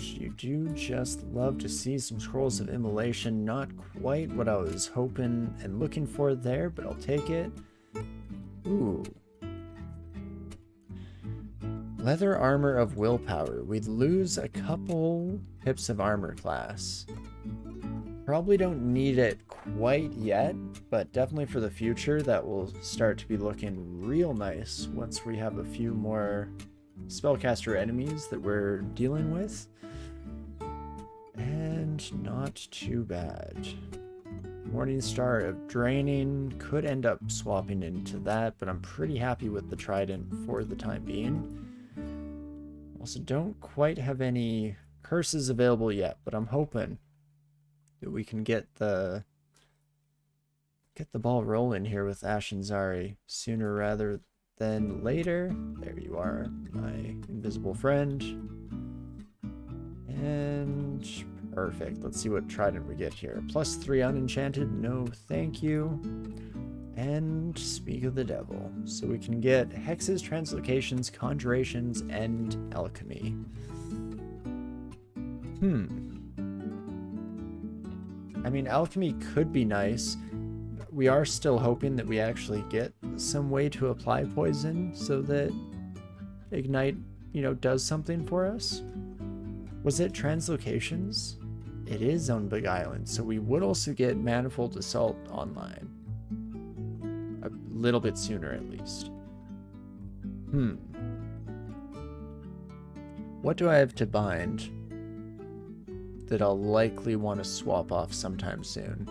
you do just love to see some scrolls of immolation. Not quite what I was hoping and looking for there, but I'll take it. Ooh. Leather armor of willpower. We'd lose a couple pips of armor class. Probably don't need it quite yet, but definitely for the future that will start to be looking real nice once we have a few more spellcaster enemies that we're dealing with. And not too bad. Morningstar of Draining could end up swapping into that, but I'm pretty happy with the Trident for the time being. Also don't quite have any curses available yet, but I'm hoping that we can get the ball rolling here with Ashenzari sooner rather than later. There you are, my invisible friend. And perfect. Let's see what Trident we get here. +3 unenchanted. No, thank you. And Speak of the Devil. So we can get hexes, translocations, conjurations, and alchemy. I mean, alchemy could be nice. We are still hoping that we actually get some way to apply poison so that Ignite, does something for us. Was it translocations? It is on Big Island, so we would also get Manifold Assault online. A little bit sooner, at least. What do I have to bind that I'll likely want to swap off sometime soon?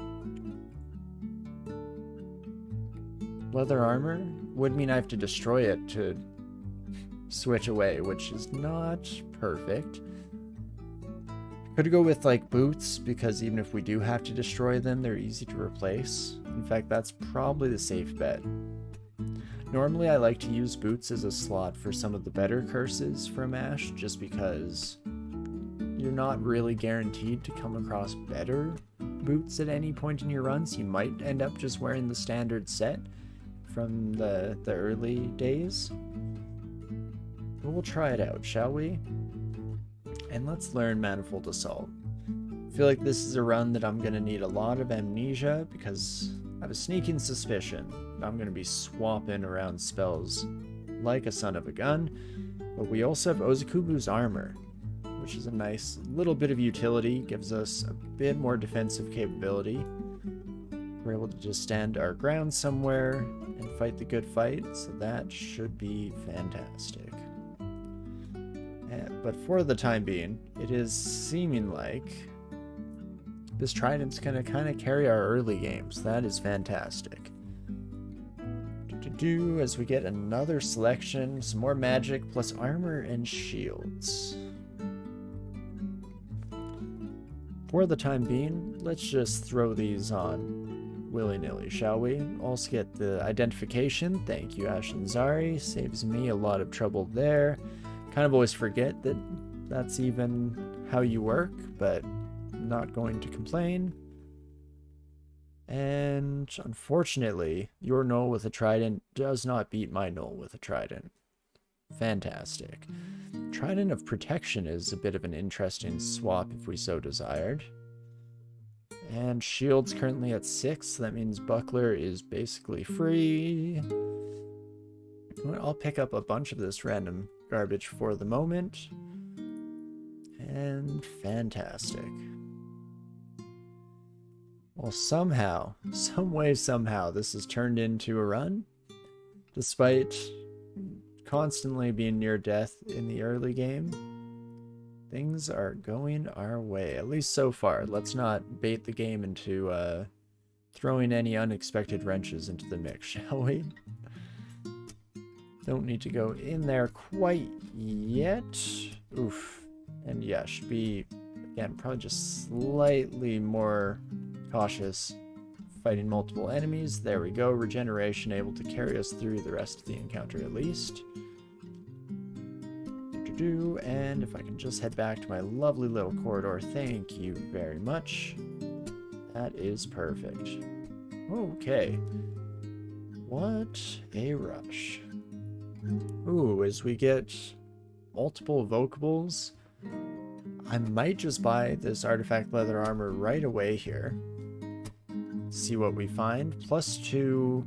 Leather armor would mean I have to destroy it to switch away, which is not perfect. Could go with like boots, because even if we do have to destroy them, they're easy to replace. In fact, that's probably the safe bet. Normally I like to use boots as a slot for some of the better curses from Ash, just because you're not really guaranteed to come across better boots at any point in your runs. You might end up just wearing the standard set from the early days. But we'll try it out, shall we? And let's learn Manifold Assault. I feel like this is a run that I'm going to need a lot of amnesia, because I have a sneaking suspicion that I'm going to be swapping around spells like a son of a gun. But we also have Ozukubu's Armor, which is a nice little bit of utility, gives us a bit more defensive capability. We're able to just stand our ground somewhere and fight the good fight, so that should be fantastic. But for the time being, it is seeming like this Trident's going to kind of carry our early games. That is fantastic. As we get another selection, some more magic, plus armor and shields. For the time being, let's just throw these on willy-nilly, shall we? Also get the identification. Thank you, Ashenzari. Saves me a lot of trouble there. Kind of always forget that that's even how you work, but I'm not going to complain. And unfortunately, your Gnoll with a Trident does not beat my Gnoll with a Trident. Fantastic. Trident of Protection is a bit of an interesting swap if we so desired. And Shield's currently at 6, so that means Buckler is basically free. I'll pick up a bunch of this random garbage for the moment. And fantastic. Well, somehow, some way, somehow, this has turned into a run. Despite constantly being near death in the early game, things are going our way, at least so far. Let's not bait the game into throwing any unexpected wrenches into the mix, shall we? Don't need to go in there quite yet. Oof. And yeah, should be, again, probably just slightly more cautious fighting multiple enemies. There we go. Regeneration able to carry us through the rest of the encounter at least. And if I can just head back to my lovely little corridor. Thank you very much. That is perfect. Okay. What a rush. Ooh, as we get multiple vocables, I might just buy this artifact leather armor right away here. See what we find. +2,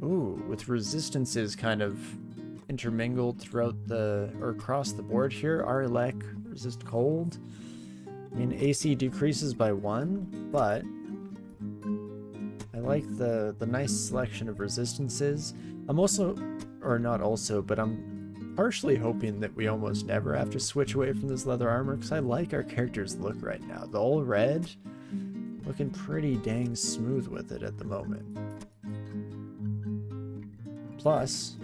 ooh, with resistances kind of intermingled throughout the, or across the board here. Arlec, resist cold. I mean, AC decreases by 1, but I like the nice selection of resistances. I'm also, or not also, but I'm partially hoping that we almost never have to switch away from this leather armor, because I like our character's look right now. The all red, looking pretty dang smooth with it at the moment. Plus,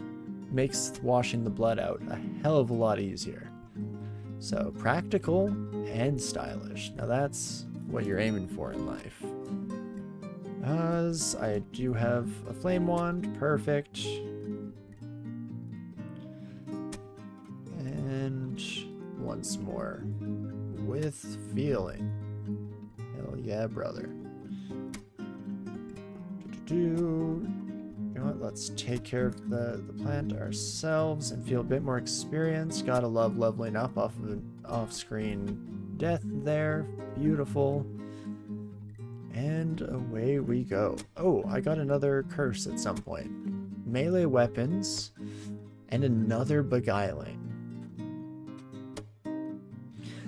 makes washing the blood out a hell of a lot easier. So, practical and stylish. Now that's what you're aiming for in life. As I do have a flame wand, perfect. And once more, with feeling. Hell yeah, brother. You know what, let's take care of the plant ourselves and feel a bit more experience. Gotta love leveling up off of an off-screen death there. Beautiful. And away we go. Oh, I got another curse at some point. Melee weapons and another beguiling.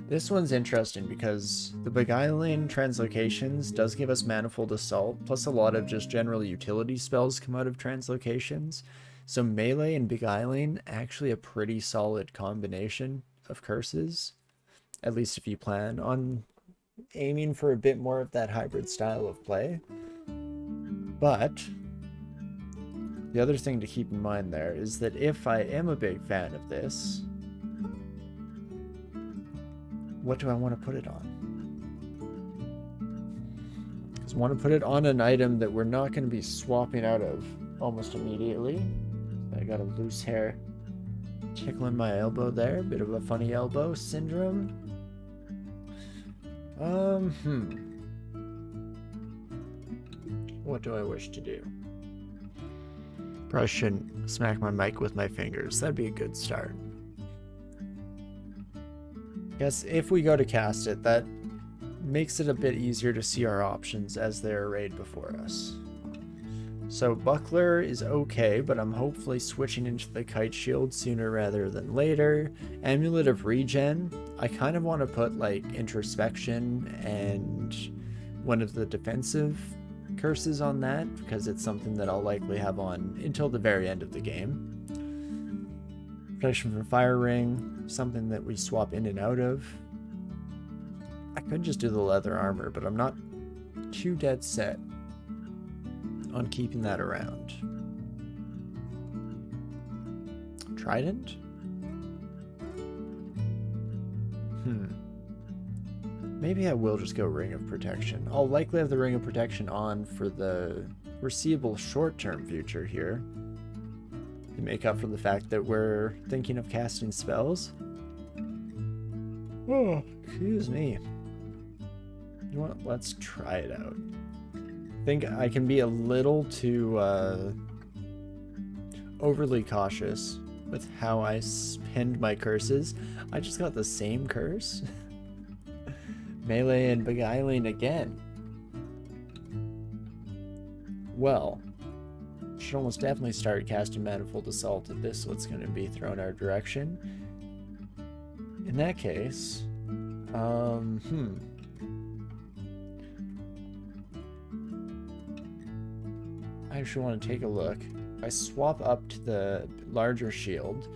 This one's interesting because the beguiling translocations does give us manifold assault, plus a lot of just general utility spells come out of translocations. So melee and beguiling, actually a pretty solid combination of curses, at least if you plan on aiming for a bit more of that hybrid style of play. But the other thing to keep in mind there is that if I am a big fan of this, what do I want to put it on? Because I want to put it on an item that we're not going to be swapping out of almost immediately. I got a loose hair tickling my elbow there. Bit of a funny elbow syndrome. What do I wish to do? Probably shouldn't smack my mic with my fingers. That'd be a good start. Guess if we go to cast it, that makes it a bit easier to see our options as they're arrayed before us. So Buckler is okay, but I'm hopefully switching into the Kite Shield sooner rather than later. Amulet of Regen, I kind of want to put like Introspection and one of the defensive curses on that, because it's something that I'll likely have on until the very end of the game. Protection from Fire Ring, something that we swap in and out of. I could just do the leather armor, but I'm not too dead set on keeping that around. Trident? Maybe I will just go Ring of Protection. I'll likely have the Ring of Protection on for the foreseeable short-term future here, to make up for the fact that we're thinking of casting spells. Oh, excuse me. You know what? Let's try it out. I think I can be a little too overly cautious with how I pinned my curses. I just got the same curse. Melee and beguiling again. Well, should almost definitely start casting Manifold Assault if this is what's going to be thrown our direction. In that case, I actually want to take a look. If I swap up to the larger shield,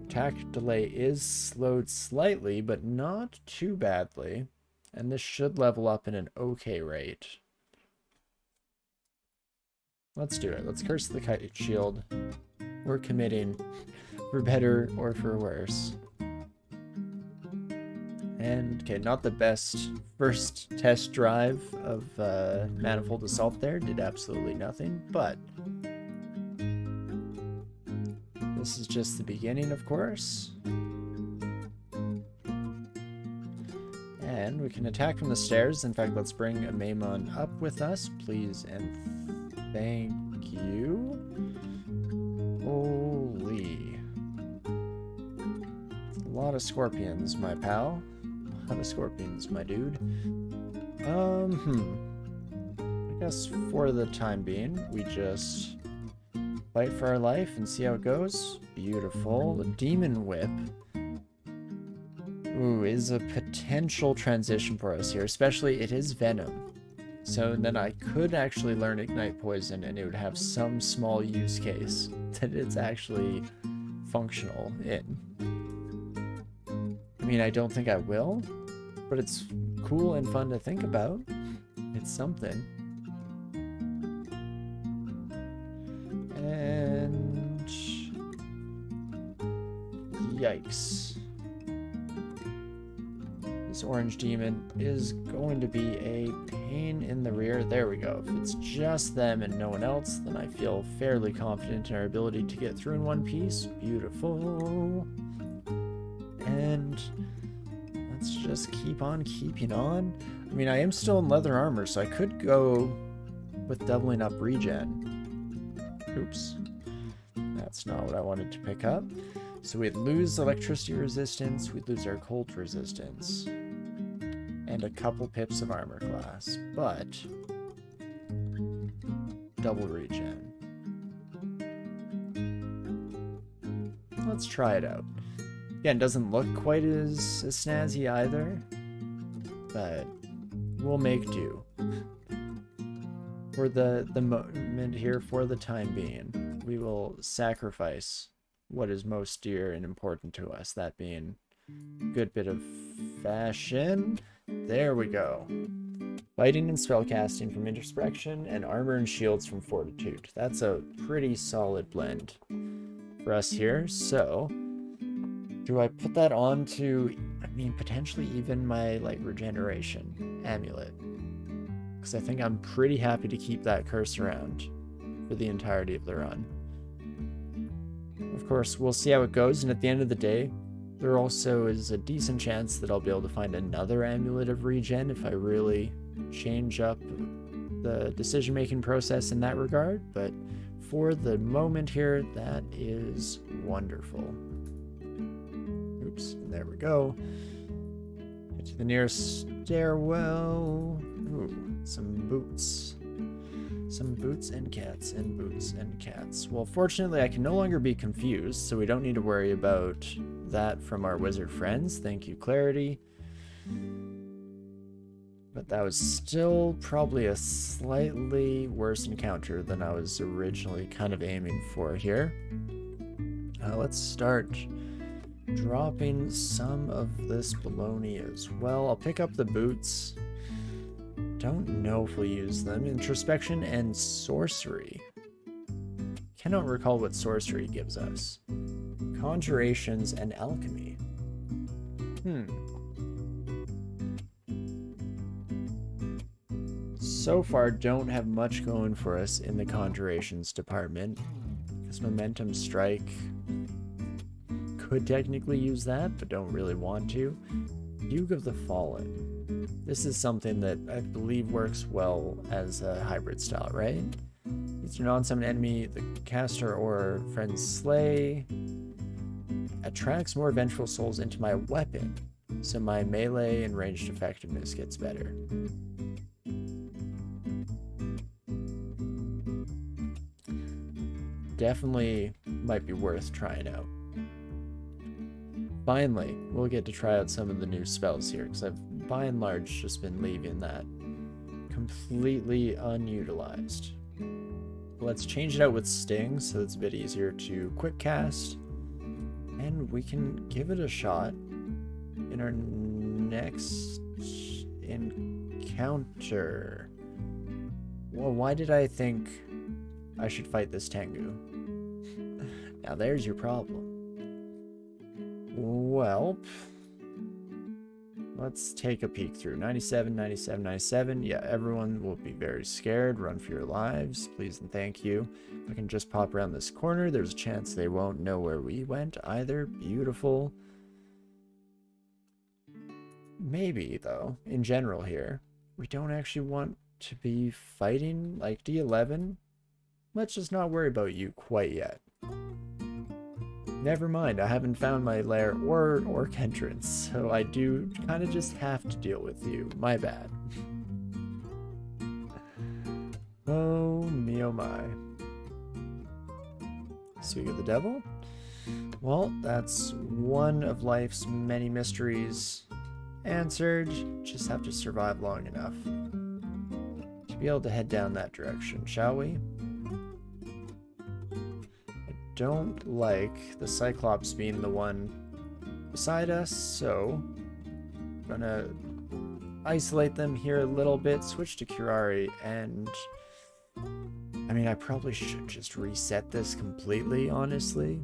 attack delay is slowed slightly, but not too badly. And this should level up in an okay rate. Let's do it. Let's curse the Kite Shield. We're committing for better or for worse. And, okay, not the best first test drive of Manifold Assault there. Did absolutely nothing, but this is just the beginning, of course. And we can attack from the stairs. In fact, let's bring a Maimon up with us, please and thank you. Holy. A lot of scorpions, my pal. ton of scorpions, my dude. I guess for the time being, we just fight for our life and see how it goes. Beautiful. A demon whip. Ooh, is a potential transition for us here, especially it is venom. So then I could actually learn Ignite Poison and it would have some small use case that it's actually functional in. I mean, I don't think I will, but it's cool and fun to think about. It's something. And yikes. This orange demon is going to be a pain in the rear. There we go. If it's just them and no one else, then I feel fairly confident in our ability to get through in one piece. Beautiful. And let's just keep on keeping on. I mean, I am still in leather armor, so I could go with doubling up regen. Oops. That's not what I wanted to pick up. So we'd lose electricity resistance, we'd lose our cold resistance, and a couple pips of armor class, but double regen. Let's try it out. Again, doesn't look quite as snazzy either, but we'll make do. For the moment here, for the time being, we will sacrifice what is most dear and important to us, that being a good bit of fashion. There we go. Fighting and spellcasting from Introspection, and armor and shields from Fortitude. That's a pretty solid blend for us here. So, do I put that on to, I mean, potentially even my, like, regeneration amulet? Because I think I'm pretty happy to keep that curse around for the entirety of the run. Of course, we'll see how it goes, and at the end of the day, there also is a decent chance that I'll be able to find another amulet of regen if I really change up the decision-making process in that regard, but for the moment here, that is wonderful. Oops, there we go. Get to the nearest stairwell. Ooh, some boots. Some boots and cats and boots and cats. Well, fortunately, I can no longer be confused, so we don't need to worry about that from our wizard friends. Thank you, Clarity. But that was still probably a slightly worse encounter than I was originally kind of aiming for here. Let's start dropping some of this baloney as well. I'll pick up the boots. Don't know if we'll use them. Introspection and sorcery. Cannot recall what sorcery gives us. Conjurations and alchemy. So far, don't have much going for us in the conjurations department. This momentum strike could technically use that, but don't really want to. Fugue of the Fallen. This is something that I believe works well as a hybrid style, right? It's a non-summon enemy, the caster or friend's slay attracts more vengeful souls into my weapon, so my melee and ranged effectiveness gets better. Definitely might be worth trying out. Finally, we'll get to try out some of the new spells here, because I've by and large just been leaving that completely unutilized. Let's change it out with Sting so it's a bit easier to quick cast, and we can give it a shot in our next encounter. Well, why did I think I should fight this Tengu? Now there's your problem. Well, let's take a peek through. 97, 97, 97. Yeah, everyone will be very scared. Run for your lives, please and thank you. If I can just pop around this corner, there's a chance they won't know where we went either. Beautiful. Maybe, though, in general here, we don't actually want to be fighting like D11. Let's just not worry about you quite yet. Never mind, I haven't found my lair or orc entrance, so I do kind of just have to deal with you. My bad. Oh me oh my. Speak of the devil? Well, that's one of life's many mysteries answered. Just have to survive long enough to be able to head down that direction, shall we? I don't like the Cyclops being the one beside us, so I'm gonna isolate them here a little bit, switch to Curari, and I mean, I probably should just reset this completely, honestly.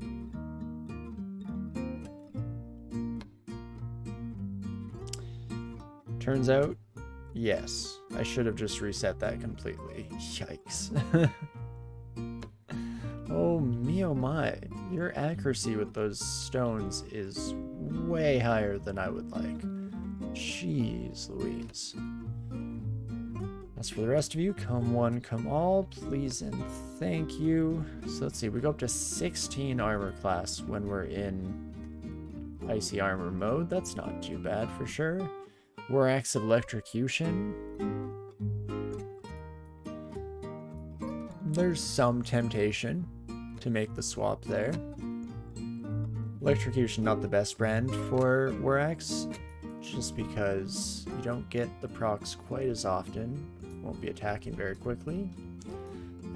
Turns out, yes, I should have just reset that completely. Yikes. Oh me oh my, your accuracy with those stones is way higher than I would like. Jeez Louise. As for the rest of you, come one, come all, please and thank you. So let's see, we go up to 16 armor class when we're in icy armor mode. That's not too bad for sure. War Axe of Electrocution. There's some temptation to make the swap there. Electrocution not the best brand for War Axe, just because you don't get the procs quite as often. Won't be attacking very quickly.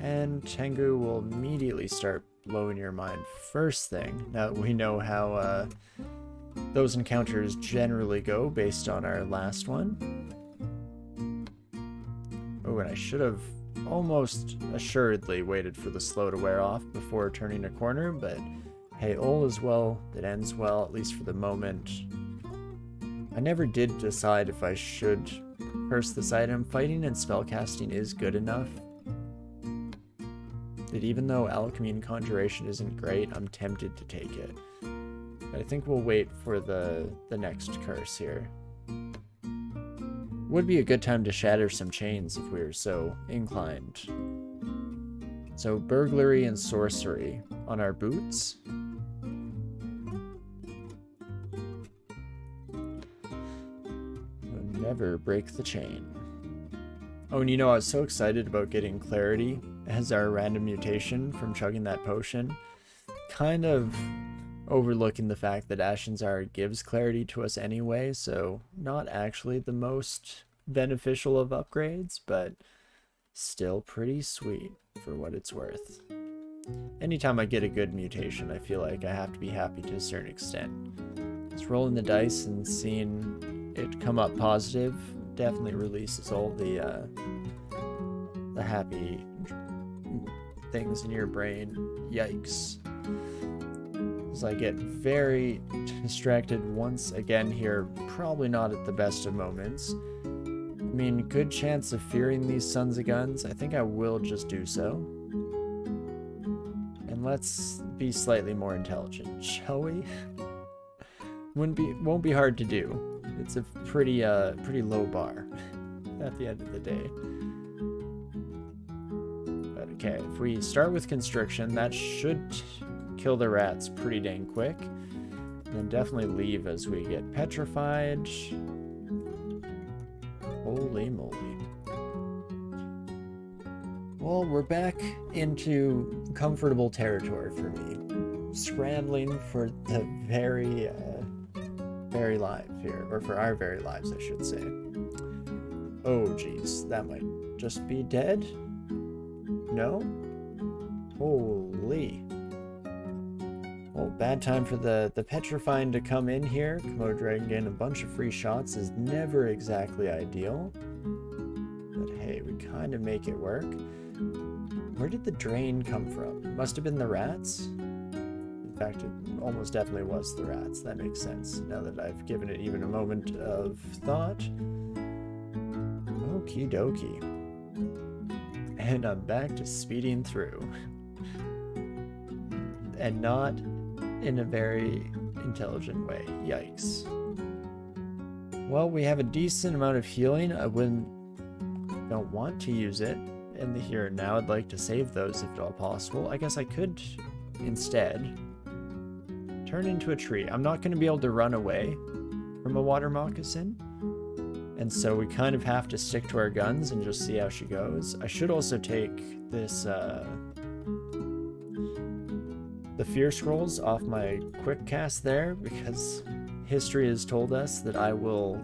And Tengu will immediately start blowing your mind first thing, now that we know how those encounters generally go based on our last one. Oh, and I should have almost assuredly waited for the slow to wear off before turning a corner, but hey, all is well that ends well, at least for the moment. I never did decide if I should curse this item. Fighting and spellcasting is good enough that even though Alchemy and Conjuration isn't great, I'm tempted to take it. But I think we'll wait for the next curse here. Would be a good time to shatter some chains if we were so inclined. So burglary and sorcery on our boots. We'll never break the chain. Oh, and you know, I was so excited about getting clarity as our random mutation from chugging that potion. Kind of overlooking the fact that Ashenzari gives clarity to us anyway, so not actually the most beneficial of upgrades, but still pretty sweet for what it's worth. Anytime I get a good mutation, I feel like I have to be happy to a certain extent. Just rolling the dice and seeing it come up positive definitely releases all the happy things in your brain. Yikes. As I get very distracted once again here, probably not at the best of moments. I mean, good chance of fearing these sons of guns. I think I will just do so. And let's be slightly more intelligent, shall we? Won't be hard to do. It's a pretty low bar at the end of the day. But okay, if we start with Constriction, that should kill the rats pretty dang quick. And then definitely leave as we get petrified. Holy moly. Well, we're back into comfortable territory for me. Scrambling for the very life here, or for our very lives, I should say. Oh, geez, that might just be dead? No? Holy. Well, bad time for the Petrifying to come in here. Komodo Dragon getting a bunch of free shots is never exactly ideal. But hey, we kind of make it work. Where did the drain come from? It must have been the rats? In fact, it almost definitely was the rats. That makes sense, now that I've given it even a moment of thought. Okie dokie. And I'm back to speeding through. And not in a very intelligent way. Yikes. Well, we have a decent amount of healing. I don't want to use it in the here and now. I'd like to save those if at all possible. I guess I could instead Turn into a tree. I'm not going to be able to run away from a water moccasin. And so we kind of have to stick to our guns and just see how she goes. I should also take this, the fear scrolls off my quick cast there, because history has told us that I will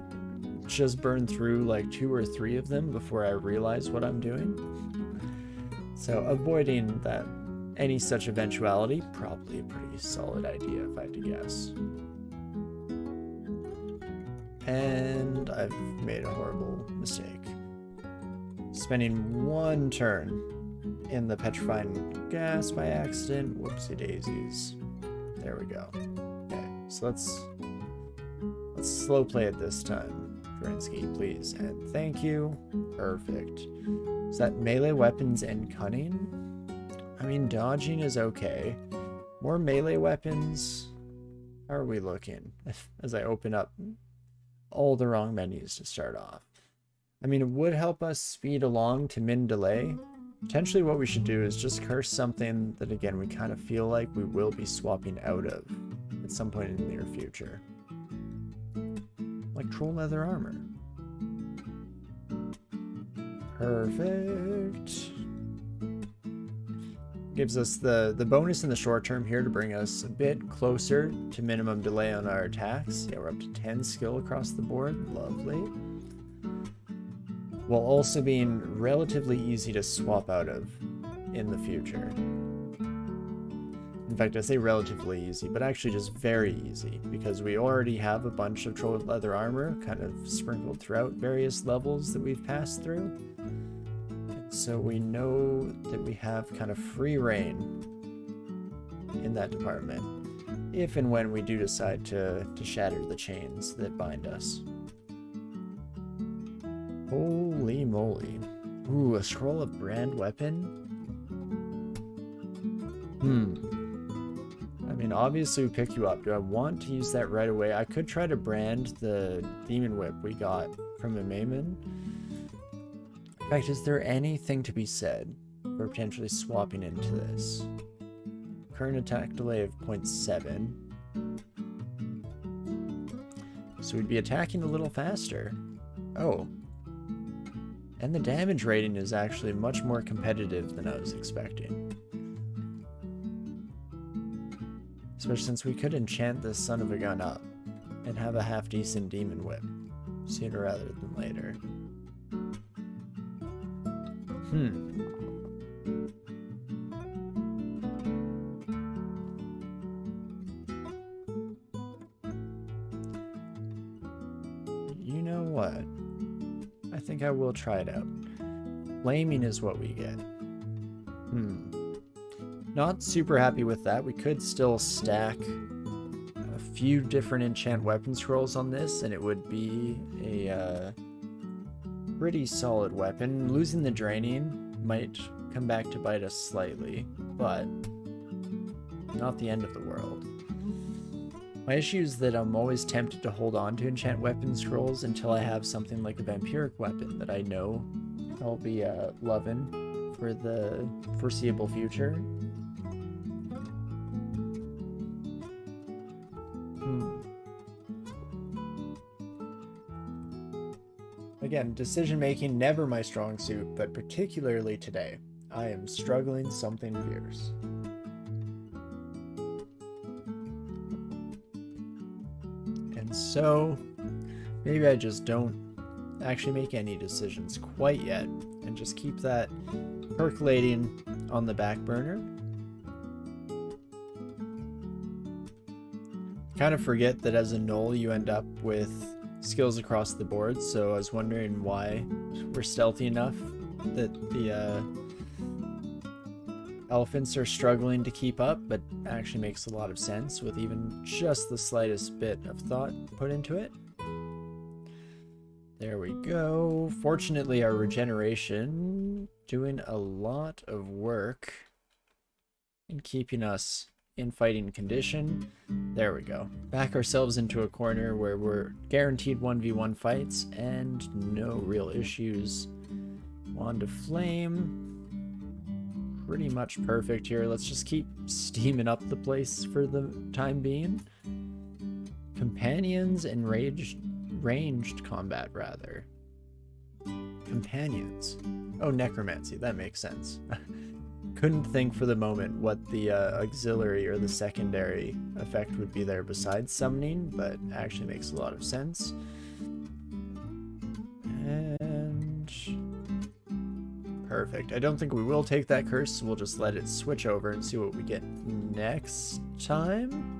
just burn through like 2 or 3 of them before I realize what I'm doing. So avoiding that, any such eventuality, probably a pretty solid idea if I had to guess. And I've made a horrible mistake. Spending 1 turn in the petrifying gas by accident. Whoopsie daisies. There we go. Okay, so let's slow play it this time. Torinski, please. And thank you. Perfect. Is that melee weapons and cunning? I mean, dodging is okay. More melee weapons? How are we looking? As I open up all the wrong menus to start off. I mean, it would help us speed along to min delay. Potentially what we should do is just curse something that, again, we kind of feel like we will be swapping out of at some point in the near future. Like troll leather armor. Perfect. Gives us the bonus in the short term here to bring us a bit closer to minimum delay on our attacks. Yeah, we're up to 10 skill across the board. Lovely. While also being relatively easy to swap out of in the future. In fact, I say relatively easy, but actually just very easy, because we already have a bunch of troll leather armor kind of sprinkled throughout various levels that we've passed through. So we know that we have kind of free reign in that department, if and when we do decide to shatter the chains that bind us. Holy moly. Ooh, a scroll of brand weapon? I mean, obviously we pick you up. Do I want to use that right away? I could try to brand the demon whip we got from a Maimon. In fact, is there anything to be said for potentially swapping into this? Current attack delay of 0.7. So we'd be attacking a little faster. Oh. And the damage rating is actually much more competitive than I was expecting. Especially since we could enchant this son of a gun up and have a half-decent demon whip sooner rather than later. You know what? I think I will try it out. Flaming is what we get. Not super happy with that. We could still stack a few different enchant weapon scrolls on this, and it would be a pretty solid weapon. Losing the draining might come back to bite us slightly, but not the end of the world. My issue is that I'm always tempted to hold on to enchant weapon scrolls until I have something like a vampiric weapon that I know I'll be loving for the foreseeable future. Again, decision making never my strong suit, but particularly today, I am struggling something fierce. And so, maybe I just don't actually make any decisions quite yet, and just keep that percolating on the back burner. Kind of forget that as a Gnoll you end up with skills across the board, so I was wondering why we're stealthy enough that the elephants are struggling to keep up, but actually makes a lot of sense with even just the slightest bit of thought put into it. There we go. Fortunately, our regeneration doing a lot of work in keeping us in fighting condition. There we go. Back ourselves into a corner where we're guaranteed 1v1 fights and no real issues. Wand of Flame. pretty much perfect here. Let's just keep steaming up the place for the time being. Companions and ranged combat, rather. Companions. Oh, necromancy. That makes sense. Couldn't think for the moment what the auxiliary or the secondary effect would be there besides summoning, but actually makes a lot of sense. And perfect. I don't think we will take that curse, so we'll just let it switch over and see what we get next time.